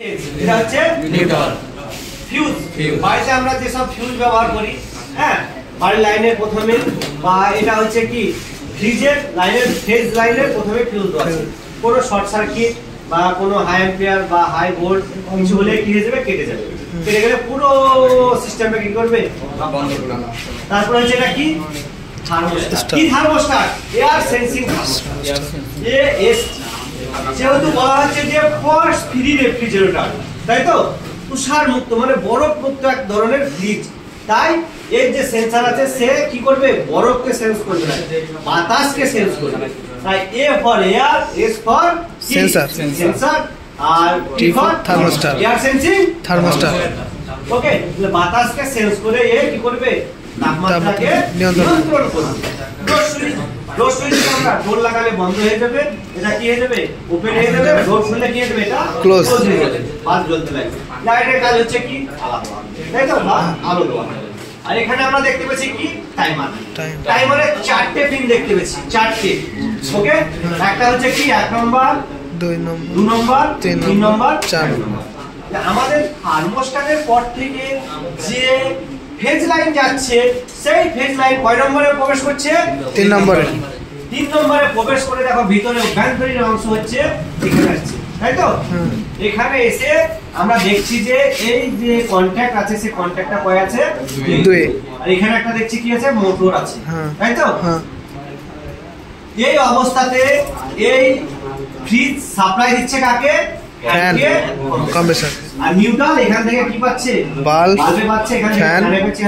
এটা হচ্ছে neutral fuse. বাড়িতে আমরা যে সব ফিউজ ব্যবহার করি, হ্যাঁ, বাড়ির লাইনের প্রথমে বা এটা হচ্ছে কি ফ্রিজের লাইনের ফেজ লাইনের প্রথমে ফিউজ আছে। কোনো শর্ট সার্কিট বা কোনো হাই অ্যাম্পিয়ার বা হাই ভোল্ট কিছু হলে কি হয়ে যাবে, কেটে যাবে। কেটে গেলে পুরো সিস্টেমটা কি করবে, বন্ধ করে দেবে। তারপর হচ্ছে এটা কি থার্মোস্ট্যাট। কি thermostat? Air sensing thermostat. As যেহেতু বলা হচ্ছে যে ফোর্স ফ্রি রেফ্রিজারেটর, তাই তো, তুষার মুক্ত মানে বরফ মুক্ত এক ধরনের ফ্রিজ। তাই এর যে সেন্সর আছে সে কি করবে, বরফকে সেন্স করবে না, বাতাসকে সেন্স করবে। তাই A for air, S for sensor, sensor, আর T for thermostat, air sensing thermostat. Okay, তাহলে বাতাসকে সেন্স করে এ কি করবে, তাপমাত্রাকে নিয়ন্ত্রণ করবে। ডোর সুইচ আমরা ডোর লাগালে বন্ধ হয়ে যাবে, এটা কি হয়ে যাবে, ওপেন হয়ে যাবে। ডোর খুললে কি হয়ে যাবে, এটা ক্লোজ হয়ে যাবে, বাল্ব জ্বলতে লাগবে। লাইটের কাজ হচ্ছে কি, আলো দেওয়া, তাই তো, বা আলো দেওয়া। আর এখানে আমরা দেখতে পাচ্ছি কি টাইমার। টাইমারে চারটে পিন দেখতে পাচ্ছি, চারটে। ওকে, একটা হচ্ছে কি 1 নম্বর, 2 নম্বর, 3 নম্বর, 4 নম্বর। আমাদের থার্মোস্ট্যাটের পর থেকে যে ফেজ লাইন যাচ্ছে, সেই ফেজ লাইন কয় নম্বরে প্রবেশ করছে, 3 নম্বরে। 3 নম্বরে প্রবেশ করে দেখো ভিতরে অভ্যন্তরীণ অংশ হচ্ছে এখানে আসছে, তাই তো। এখানে এসে আমরা দেখছি যে এই যে কন্টাক্ট আছে, সেই কন্টাক্টটা কয় আছে, 2। আর এখানে একটা দেখছি কি আছে, মোটর আছে, তাই তো। এই অবস্থাতে এই ফ্রিজ সাপ্লাই দিচ্ছে কাকে, ফ্যান, কম্প্রেসর। আর নিউট্রাল এখান থেকে কি পাচ্ছে, বাল্ব পাচ্ছে, এখানে ফ্যান,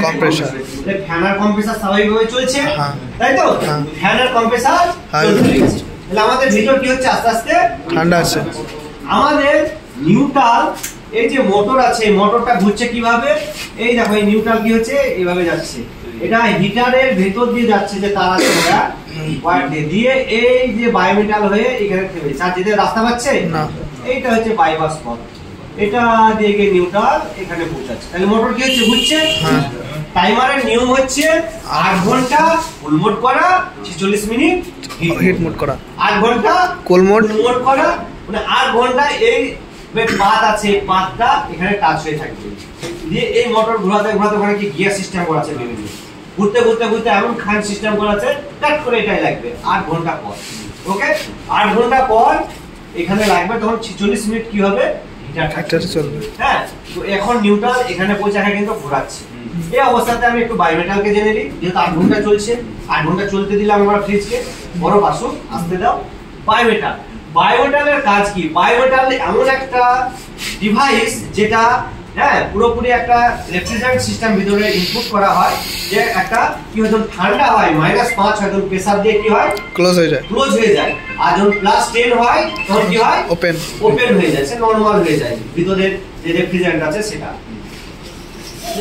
কম্প্রেসর। তাহলে ফ্যান আর কম্প্রেসর স্বাভাবিকভাবে চলছে, তাই তো। ফ্যান আর কম্প্রেসর চলছে, তাহলে আমাদের ভিতর কি হচ্ছে, আস্তে আস্তে ঠান্ডা আছে। আমাদের নিউট্রাল এই যে মোটর আছে, মোটরটা ঘুরছে কিভাবে, এই দেখো এই নিউট্রাল কি হচ্ছে, এইভাবে যাচ্ছে। এটা হিটারের ভেতর দিয়ে যাচ্ছে, যে তার আছে ওয়্যার দিয়ে এই যে বায়োমেটাল হয়ে এখানে থেমেছে। আর যেতে রাস্তা পাচ্ছে না, এইটা হচ্ছে বাইপাস পথ, এটা দিয়ে গিয়ে নিউট্রাল এখানে পৌঁছাচ্ছে। তাহলে মোটর কি হচ্ছে, ঘুরছে। টাইমারের নিয়ম হচ্ছে 8 ঘন্টা ফুল মোড করা, 46 মিনিট হিট মোড করা, 8 ঘন্টা কোল মোড করা, মানে 8 ঘন্টা এই পাত আছে, পাতটা এখানে টাচ হয়ে থাকবে। দিয়ে এই মোটর ঘোরাতে ঘোরাতে ওখানে কি গিয়ার সিস্টেম করা আছে, বিভিন্ন ঘুরতে ঘুরতে ঘুরতে এমন খান সিস্টেম করা আছে, কাট করে এটাই লাগবে 8 ঘন্টা পর। ওকে, 8 ঘন্টা পর এখানে লাগবে, তখন 46 মিনিট কি হবে, হিটার চলবে। হ্যাঁ, তো এখন নিউট্রাল এখানে পৌঁছে কিন্তু ঘোরাচ্ছে। এই অবস্থাতে আমি একটু বায়োমেটালকে জেনে নিই, যেহেতু 8 ঘন্টা চলছে, 8 ঘন্টা চলতে দিলাম আমরা ফ্রিজকে, বরফ আসুক, আসতে দাও। বায়োমেটাল, বায়োমেটালের কাজ কি, বায়োমেটাল এমন একটা ডিভাইস যেটা, হ্যাঁ, পুরোপুরি একটা রেফ্রিজারেন্ট সিস্টেম ভিতরে ইনপুট করা হয়, যে একটা কি হয়, যখন ঠান্ডা হয় -5 হয়, তখন প্রেসার দিয়ে কি হয়, ক্লোজ হয়ে যায়। আর যখন +10 হয় তখন কি হয়, ওপেন হয়ে যায়, সে নরমাল হয়ে যায়, ভিতরের যে রেফ্রিজারেন্ট আছে সেটা।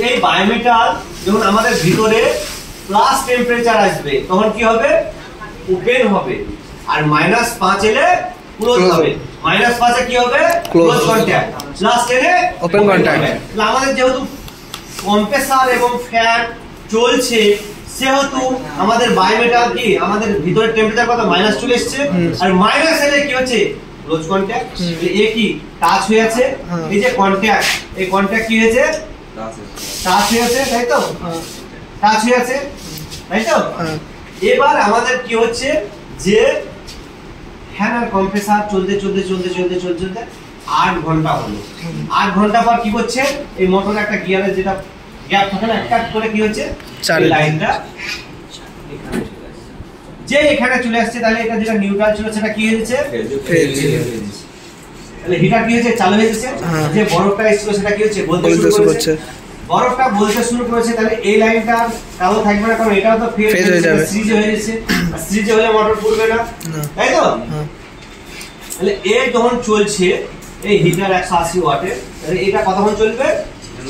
এই বায়োমেটাল যখন আমাদের ভিতরে প্লাস টেম্পারেচার আসবে, তখন কি হবে, ওপেন হবে। আর -5 এলে ক্লোজ হবে। -5 এ কি হবে, ক্লোজ কন্টাক্ট, +10 এ ওপেন কন্টাক্ট। আমাদের যেহেতু কম্প্রেসর এবং ফ্যান চলছে, সেহেতু আমাদের বায়োমেটাল কি, আমাদের ভিতরে টেম্পারেচার কত, মাইনাস চলে এসেছে। আর মাইনাস এলে কি হচ্ছে, ক্লোজ কন্টাক্ট। এ কি টাচ হয়ে আছে, এই যে কন্টাক্ট, এই কন্টাক্ট কি হয়েছে, টাচ হয়ে আছে, তাই তো, টাচ হয়ে আছে, তাই তো। এবার আমাদের কি হচ্ছে, যে ফ্যান আর কম্প্রেসর চলতে 8 ঘন্টা হলো। 8 ঘন্টা পর কি করছে, এই মোটর একটা গিয়ারের যেটা গ্যাপ থাকে না, কাট করে কি হচ্ছে, লাইনটা এখানে চলে আসছে। তাহলে এটা যেটা নিউট্রাল ছিল সেটা কি হয়েছে, তাহলে হিটার কি হয়েছে, চালু হয়ে গেছে। যে বরফটা এসেছিল সেটা কি হচ্ছে, বলতে শুরু করেছে, বরফটা বলতে শুরু করেছে। তাহলে এই লাইনটা কালো থাকবে না, কারণ এটাও তো ফেজ হয়ে যাবে, সিরিজে হয়ে যাচ্ছে। সিরিজে হলে মোটর ঘুরবে না, তাই তো। তাহলে এই যখন চলছে, এই হিটার 180 ওয়াটের, তাহলে এটা কতক্ষণ চলবে,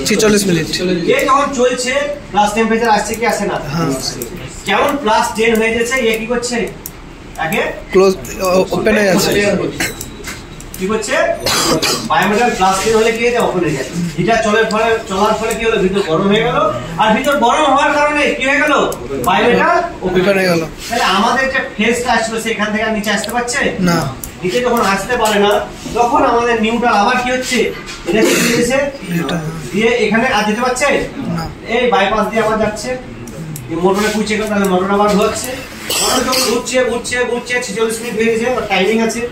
46 মিনিট। এই যখন চলছে, প্লাস টেম্পারেচার আসছে কি আসে না, কেমন +10 হয়ে যাচ্ছে, এ কি করছে, একে ক্লোজ, ওপেন হয়ে যাচ্ছে। কি করছে বায়োমেটাল প্লাস স্ক্রিন হলে কি হয়ে যায় ওপেন হয়ে যায় হিটার চলার ফলে কি হলো ভিতর গরম হয়ে গেল আর ভিতর গরম হওয়ার কারণে কি হয়ে গেল বায়োমেটাল ওপেন হয়ে গেল তাহলে আমাদের যে ফেজটা আসলো সেখান থেকে আর নিচে আসতে পারছে না নিচে যখন আসতে পারে না তখন আমাদের নিউট্রাল আবার কি হচ্ছে এটা কি দিয়েছে দিয়ে এখানে আর দিতে পারছে না এই বাইপাস দিয়ে আবার যাচ্ছে এই মোটরে কুইচে গেল তাহলে মোটর আবার ঘুরছে মোটর যখন ঘুরছে 46 মিনিট হয়ে গেছে টাইমিং আছে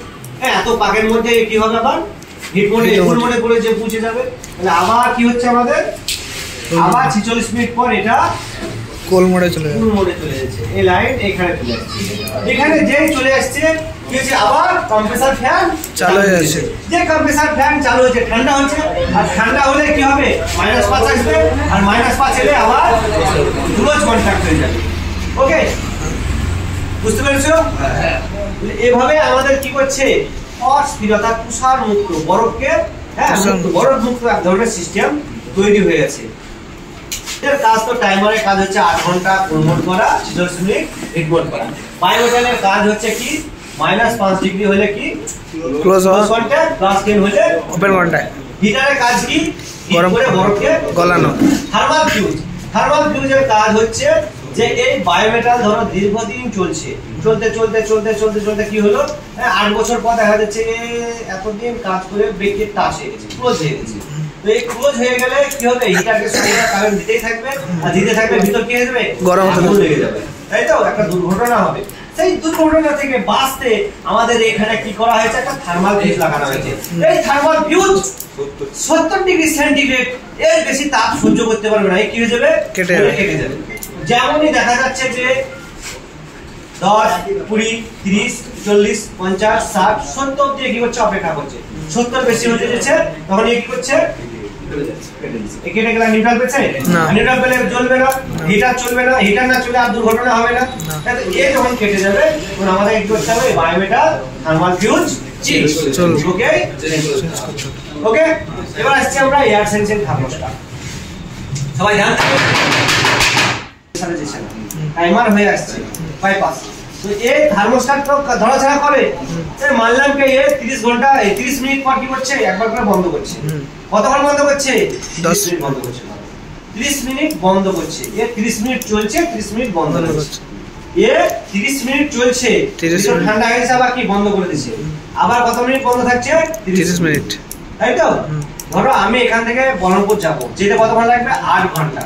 হ্যাঁ এত পাকের মধ্যে কি হবে আবার হিট মোডে করে যে পৌঁছে যাবে তাহলে আবার কি হচ্ছে আমাদের আবার 46 মিনিট পর এটা কোল মোডে চলে যাচ্ছে এই লাইন এখানে চলে আসছে এখানে যেই চলে আসছে কি হচ্ছে আবার কম্প্রেসার ফ্যান চালু হয়ে যাচ্ছে যে কম্প্রেসার ফ্যান চালু হচ্ছে ঠান্ডা হচ্ছে আর ঠান্ডা হলে কি হবে -5 আসবে আর -5 এলে আবার ক্লোজ কন্ট্যাক্ট হয়ে যাবে ওকে বুঝতে পেরেছো এভাবে আমাদের কি করছে অস্থিরতা তুষার মুক্ত বরফকে হ্যাঁ বরফ মুক্ত এক ধরনের সিস্টেম তৈরি হয়ে গেছে এর কাজ তো টাইমারের কাজ হচ্ছে 8 ঘন্টা কনভার্ট করা 46 মিনিট রিকভার করা বায়োমেটালের কাজ হচ্ছে কি -5 ডিগ্রি হলে কি ক্লোজ কন্ট্যাক্ট প্লাস 10 হলে ওপেন কন্ট্যাক্ট হিটারের কাজ কি গরম করে বরফকে গলানো থার্মাল ফিউজের কাজ হচ্ছে যে এই বায়োমেটাল ধরো দীর্ঘদিন চলতে কি হলো 8 বছর পর দেখা যাচ্ছে এতদিন কাজ করে ব্রেকের টাচ হয়ে গেছে ক্লোজ হয়ে গেছে তো এই ক্লোজ হয়ে গেলে কি হবে হিটারকে সঙ্গে কারেন্ট দিতেই থাকবে আর দিতে থাকবে ভিতর কি হয়ে যাবে গরম লেগে যাবে তাই তো একটা দুর্ঘটনা হবে সেই দুর্ঘটনা থেকে বাঁচতে আমাদের এখানে কি করা হয়েছে একটা থার্মাল ফিউজ লাগানো হয়েছে এই থার্মাল ফিউজ 70 ডিগ্রি সেন্টিগ্রেড এর বেশি তাপ সহ্য করতে পারবে না এই কি হয়ে যাবে কেটে যাবে যেমনই দেখা যাচ্ছে যে 10 20 30 40 50 60 70 অবধি কি করছে অপেক্ষা করছে 70 বেশি হয়ে যাচ্ছে তখন কি করছে কেটে গেলে নিউট্রাল পেছে নিউট্রাল পেলে জ্বলবে না হিটার চলবে না হিটার না চলে আর দুর্ঘটনা হবে না তাহলে এই যখন কেটে যাবে তখন আমাদের কি করতে হবে bimetal thermal fuse change okay okay এবার আসছে আমরা এয়ার সেন্সিং থার্মোস্ট্যাট সবাই ধ্যান সাজেশন টাইমার হয়ে আসছে বাইপাস তো এই থার্মোস্ট্যাট তো ধরাছড়া করে এই মানলাম কে এই 30 ঘন্টা 30 মিনিট পর কি করছে একবার করে বন্ধ করছে কতক্ষণ বন্ধ করছে 10 মিনিট বন্ধ করছে 30 মিনিট বন্ধ করছে এ 30 মিনিট চলছে 30 মিনিট বন্ধ করছে এ 30 মিনিট চলছে ঠান্ডা হয়ে গেছে আবার কি বন্ধ করে দিয়েছে আবার কত মিনিট বন্ধ থাকছে 30 মিনিট তাই তো ধরো আমি এখান থেকে বহরমপুর যাব যেতে কতক্ষণ লাগবে 8 ঘন্টা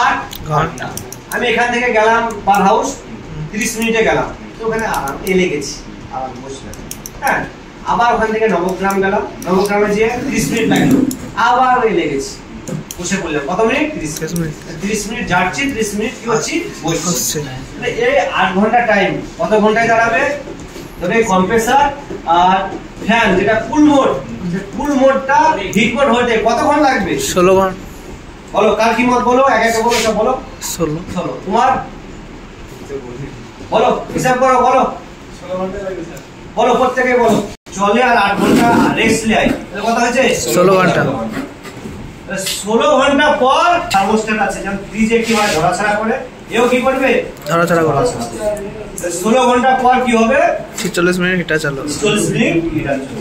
8 ঘন্টা আমি এখান থেকে গেলাম পার হাউস 30 মিনিটে গেলাম তো ওখানে এলে গেছি আবার বসলাম হ্যাঁ আবার ওখান থেকে নবগ্রাম গেলাম নবগ্রামে যেয়ে 30 মিনিট লাগলো আবার এলে গেছি বসে পড়লাম কত মিনিট 30 মিনিট যাচ্ছি 30 মিনিট কি হচ্ছে বসছি মানে এই 8 ঘন্টা টাইম কত ঘন্টায় দাঁড়াবে তবে কম্প্রেসার আর ফ্যান যেটা ফুল মোডটা হিট মোড হতে কতক্ষণ লাগবে 16 ঘন্টা বলো কার কি মত বলো এক বলো সব বলো 16 তোমার বলো হিসাব করো বলো 16 ঘন্টা লাগে স্যার বলো প্রত্যেককে বলো চলে আর 8 ঘন্টা রেস্ট নেয় তাহলে কত হয়েছে 16 ঘন্টা 16 ঘন্টা পর থার্মোস্ট্যাট আছে যেমন ফ্রিজে কি হয় ধরাছড়া করে এও কি করবে ধরাছড়া করবে 16 ঘন্টা পর কি হবে 46 মিনিট হিটার চালু 46 মিনিট হিটার চালু